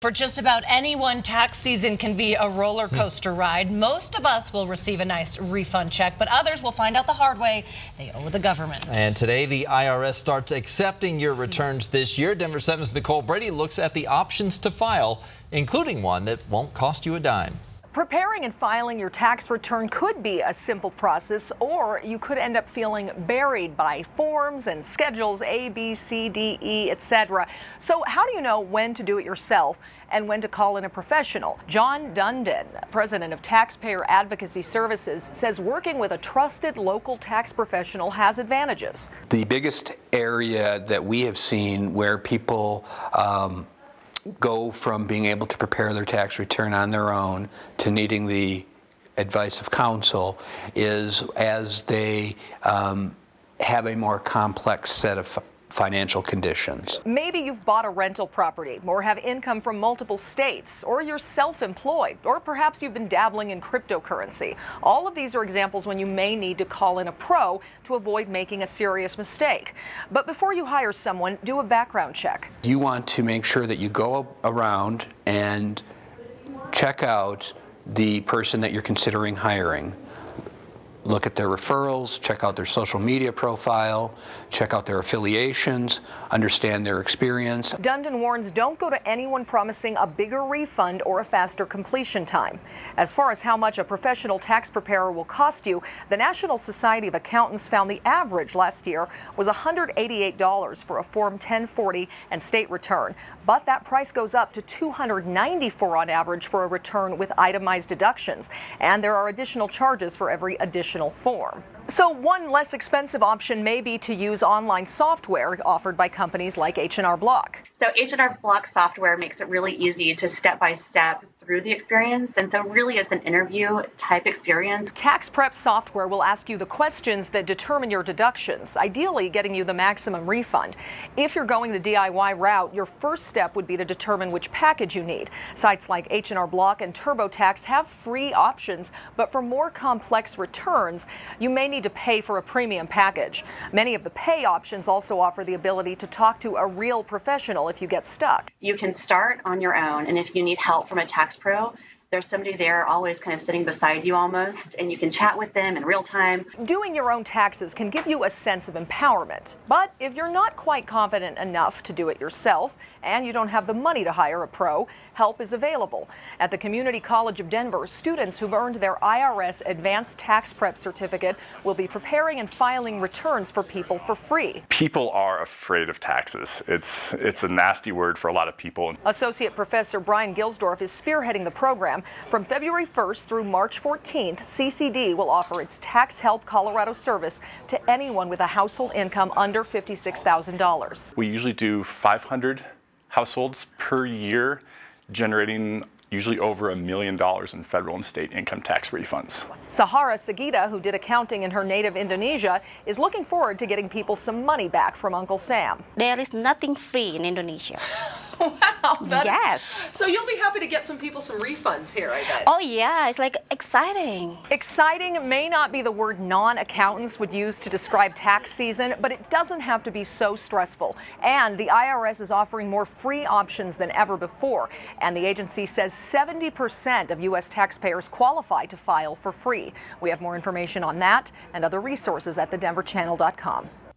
For just about anyone, tax season can be a roller coaster ride. Most of us will receive a nice refund check, but others will find out the hard way they owe the government. And today, the IRS starts accepting your returns this year. Denver 7's Nicole Brady looks at the options to file, including one that won't cost you a dime. Preparing and filing your tax return could be a simple process, or you could end up feeling buried by forms and schedules A, B, C, D, E, etc. So how do you know when to do it yourself and when to call in a professional? John Dundon, president of Taxpayer Advocacy Services, says working with a trusted local tax professional has advantages. The biggest area that we have seen where people go from being able to prepare their tax return on their own to needing the advice of counsel is as they have a more complex set of financial conditions. Maybe you've bought a rental property or have income from multiple states, or you're self-employed, or perhaps you've been dabbling in cryptocurrency. All of these are examples when you may need to call in a pro to avoid making a serious mistake. But before you hire someone, do a background check. You want to make sure that you go around and check out the person that you're considering hiring. Look at their referrals, check out their social media profile, check out their affiliations, understand their experience. Dundon warns don't go to anyone promising a bigger refund or a faster completion time. As far as how much a professional tax preparer will cost you, the National Society of Accountants found the average last year was $188 for a Form 1040 and state return. But that price goes up to $294 on average for a return with itemized deductions. And there are additional charges for every additional form. So one less expensive option may be to use online software offered by companies like H&R Block. So H&R Block software makes it really easy to step-by-step through the experience, and so really it's an interview type experience. Tax prep software will ask you the questions that determine your deductions, ideally getting you the maximum refund. If you're going the DIY route, your first step would be to determine which package you need. Sites like H&R Block and TurboTax have free options, but for more complex returns, you may need to pay for a premium package. Many of the pay options also offer the ability to talk to a real professional if you get stuck. You can start on your own, and if you need help from a tax pro, there's somebody there always kind of sitting beside you almost, and you can chat with them in real time. Doing your own taxes can give you a sense of empowerment, but if you're not quite confident enough to do it yourself and you don't have the money to hire a pro, help is available. At the Community College of Denver, students who've earned their IRS Advanced Tax Prep Certificate will be preparing and filing returns for people for free. People are afraid of taxes. It's a nasty word for a lot of people. Associate Professor Brian Gilsdorf is spearheading the program. From February 1st through March 14th, CCD will offer its Tax Help Colorado service to anyone with a household income under $56,000. We usually do 500 households per year, generating usually over $1 million in federal and state income tax refunds. Sahara Sagita, who did accounting in her native Indonesia, is looking forward to getting people some money back from Uncle Sam. There is nothing free in Indonesia. Wow. Yes. So you'll be happy to get some people some refunds here, I bet. Oh yeah, it's like exciting. Exciting may not be the word non-accountants would use to describe tax season, but it doesn't have to be so stressful. And the IRS is offering more free options than ever before. And the agency says 70% of U.S. taxpayers qualify to file for free. We have more information on that and other resources at thedenverchannel.com.